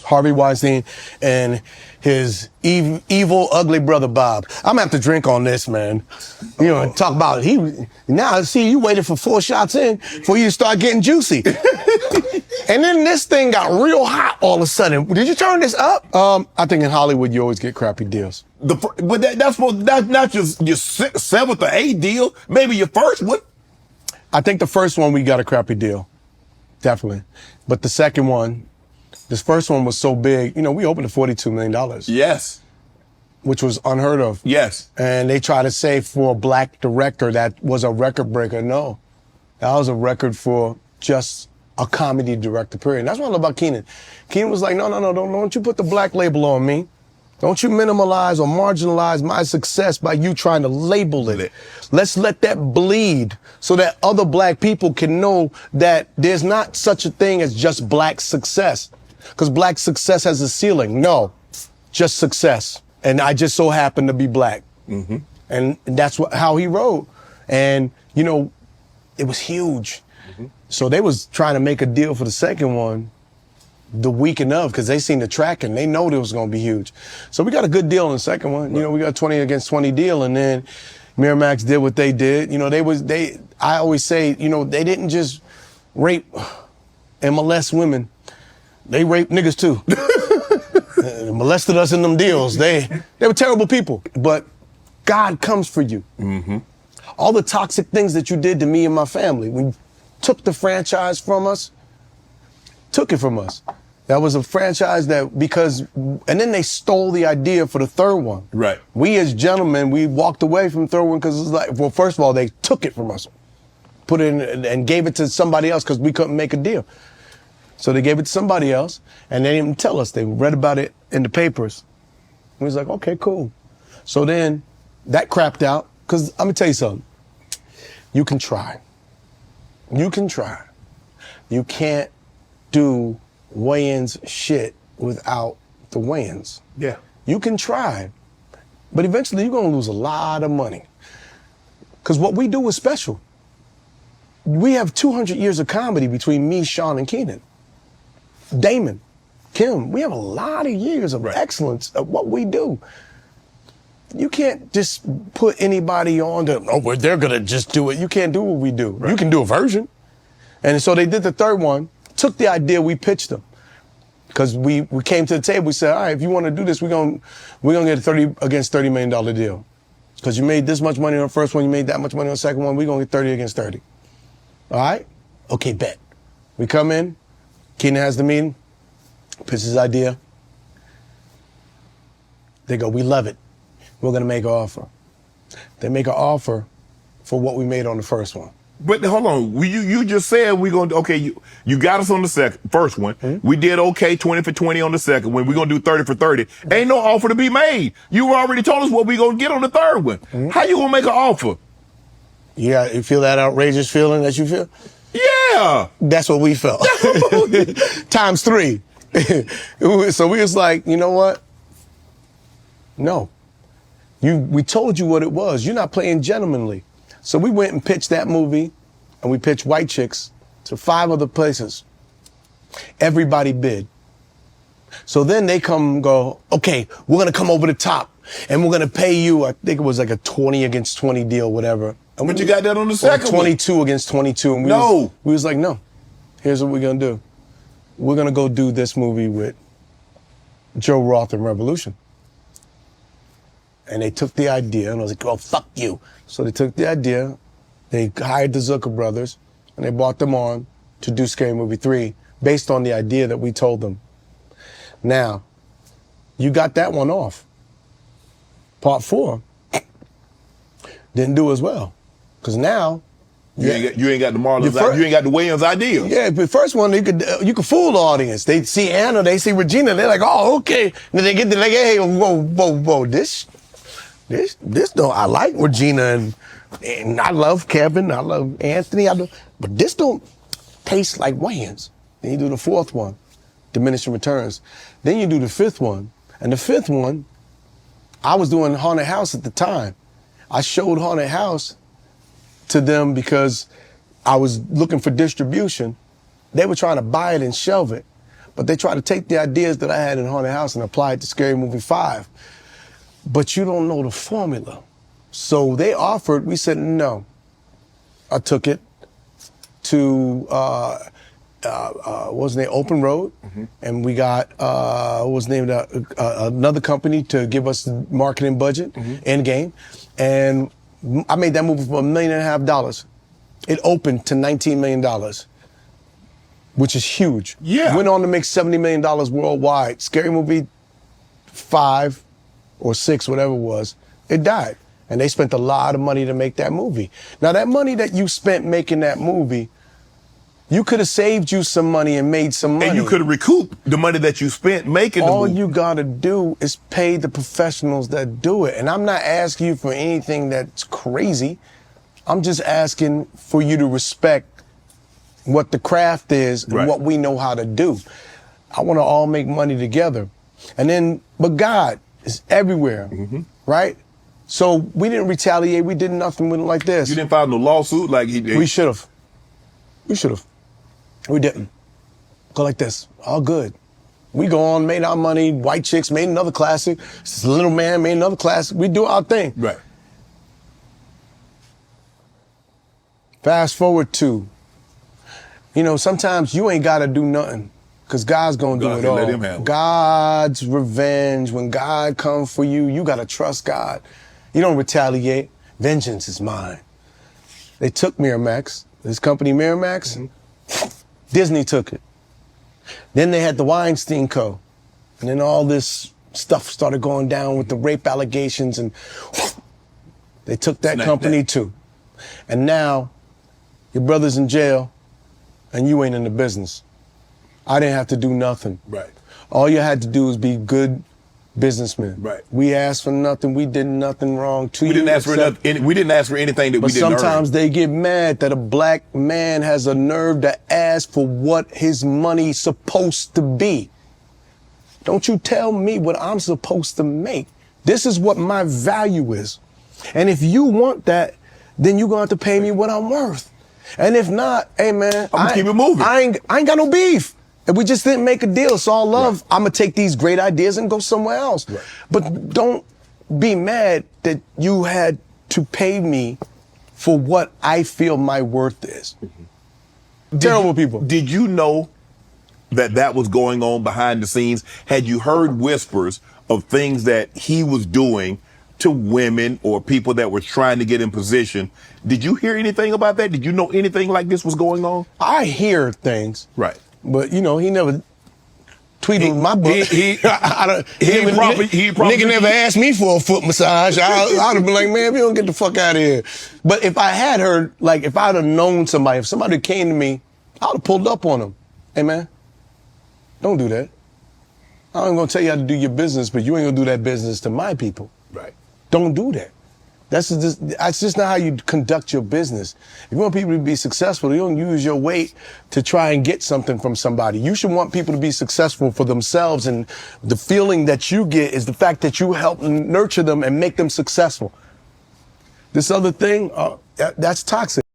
Harvey Weinstein and his evil, ugly brother Bob. I'm gonna have to drink on this, man. You know, talk about now. See, you waited for 4 shots in for you to start getting juicy, and then this thing got real hot all of a sudden. Did you turn this up? I think in Hollywood you always get crappy deals. But that's not just your 7th or 8th deal. Maybe your first one. I think the first one we got a crappy deal, definitely. But the second one. This first one was so big, you know, we opened at $42 million. Yes. Which was unheard of. Yes. And they try to say for a black director that was a record breaker. No, that was a record for just a comedy director, period. And that's what I love about Keenan. Keenan was like, no, don't you put the black label on me. Don't you minimalize or marginalize my success by you trying to label it. Let's let that bleed so that other black people can know that there's not such a thing as just black success. Because black success has a ceiling. No, just success. And I just so happen to be black. Mm-hmm. And that's how he wrote. And, you know, it was huge. Mm-hmm. So they was trying to make a deal for the second one the weekend of, because they seen the track and they know it was going to be huge. So we got a good deal in the second one. Right. You know, we got 20 against 20 deal. And then Miramax did what they did. You know, I always say, you know, they didn't just rape and molest women. They raped niggas too. Molested us in them deals. They were terrible people. But God comes for you. Mm-hmm. All the toxic things that you did to me and my family, when you took the franchise from us, took it from us. That was a franchise and then they stole the idea for the third one. Right. We as gentlemen, we walked away from the third one because it was like, well, first of all, they took it from us, put it in and gave it to somebody else because we couldn't make a deal. So they gave it to somebody else, and they didn't even tell us. They read about it in the papers. We was like, okay, cool. So then that crapped out, because I'm going to tell you something. You can try. You can try. You can't do Wayans shit without the Wayans. Yeah. You can try, but eventually you're going to lose a lot of money. Because what we do is special. We have 200 years of comedy between me, Sean, and Keenan. Damon, Kim, we have a lot of years of excellence at what we do. You can't just put anybody on they're going to just do it. You can't do what we do. Right. You can do a version. And so they did the third one, took the idea, we pitched them. Because we came to the table, we said, all right, if you want to do this, we're gonna get a $30 million deal. Because you made this much money on the first one, you made that much money on the second one, we're going to get 30 against 30. All right? Okay, bet. We come in, Keenan has the meeting, pitches his idea. They go, we love it. We're going to make an offer. They make an offer for what we made on the first one. But hold on, you just said we're going to, okay, you got us on the first one. Mm-hmm. We did okay, 20 for 20 on the second one. We're going to do 30 for 30. Ain't no offer to be made. You already told us what we're going to get on the third one. Mm-hmm. How you going to make an offer? Yeah, you feel that outrageous feeling that you feel? Yeah. That's what we felt. Times 3. So we was like, you know what? No. We told you what it was. You're not playing gentlemanly. So we went and pitched that movie, and we pitched White Chicks to 5 other places. Everybody bid. So then they come and go, okay, we're going to come over the top, and we're going to pay you, I think it was like a 20 against 20 deal, whatever. And but you got that on the second 22 one. Against 22. And we was like, no, here's what we're going to do. We're going to go do this movie with Joe Roth and Revolution. And they took the idea, and I was like, oh, fuck you. So they took the idea, they hired the Zucker brothers, and they brought them on to do Scary Movie 3 based on the idea that we told them. Now, you got that one off. Part 4 didn't do as well. Because now, you ain't got the Marlons, you ain't got the Wayans idea. Yeah, the first one, you could fool the audience. They see Anna, they see Regina, they're like, oh, okay. And then they get to like, hey, whoa, this don't, I like Regina and I love Kevin, I love Anthony, but this don't taste like Wayans. Then you do the 4th one, diminishing returns. Then you do the 5th one, and the 5th one, I was doing Haunted House at the time. I showed Haunted House to them because I was looking for distribution. They were trying to buy it and shelve it. But they try to take the ideas that I had in Haunted House and apply it to Scary Movie 5. But you don't know the formula. So they offered, we said no. I took it to, what was the name, Open Road, and we got, what was the name of that, another company to give us the marketing budget, Endgame, and I made that movie for $1.5 million. It opened to $19 million, which is huge. Yeah. Went on to make $70 million worldwide. Scary Movie 5 or 6, whatever it was, it died. And they spent a lot of money to make that movie. Now, that money that you spent making that movie, you could have saved you some money and made some money. And you could have recouped the money that you spent making the movie. All you gotta do is pay the professionals that do it. And I'm not asking you for anything that's crazy. I'm just asking for you to respect what the craft is and what we know how to do. I wanna all make money together. And then, but God is everywhere, right? So we didn't retaliate. We did nothing with it like this. You didn't file no lawsuit like he did? We should have. We should have. We didn't. Go like this. All good. We go on, made our money. White Chicks made another classic. This Little Man made another classic. We do our thing. Right. Fast forward to, sometimes you ain't got to do nothing because God's going to do it all. Let him handle it. God's revenge. When God comes for you, you got to trust God. You don't retaliate. Vengeance is mine. They took Miramax, this company Miramax. Disney took it. Then they had the Weinstein Co. And then all this stuff started going down with the rape allegations, and they took that company too. And now your brother's in jail and you ain't in the business. I didn't have to do nothing. Right. All you had to do was be good businessmen. Right. We asked for nothing. We did nothing wrong to you. We didn't ask for nothing. We didn't ask for anything that we didn't earn. But sometimes they get mad that a black man has a nerve to ask for what his money's supposed to be. Don't you tell me what I'm supposed to make. This is what my value is. And if you want that, then you're going to have to pay me what I'm worth. And if not, hey man, I'm gonna keep it moving. I ain't got no beef. And we just didn't make a deal. It's all love. I'm going to take these great ideas and go somewhere else. Right. But don't be mad that you had to pay me for what I feel my worth is. Terrible people. Did you know that was going on behind the scenes? Had you heard whispers of things that he was doing to women or people that were trying to get in position? Did you hear anything about that? Did you know anything like this was going on? I hear things. Right. But, he never tweeted my book. He Nigga never asked me for a foot massage. I'd have been like, man, if you don't get the fuck out of here. But if I had heard, like, if I'd have known somebody, if somebody came to me, I would have pulled up on them. Hey, man, don't do that. I'm going to tell you how to do your business, but you ain't going to do that business to my people. Right. Don't do that. That's just not how you conduct your business. If you want people to be successful, you don't use your weight to try and get something from somebody. You should want people to be successful for themselves, and the feeling that you get is the fact that you help nurture them and make them successful. This other thing, that's toxic.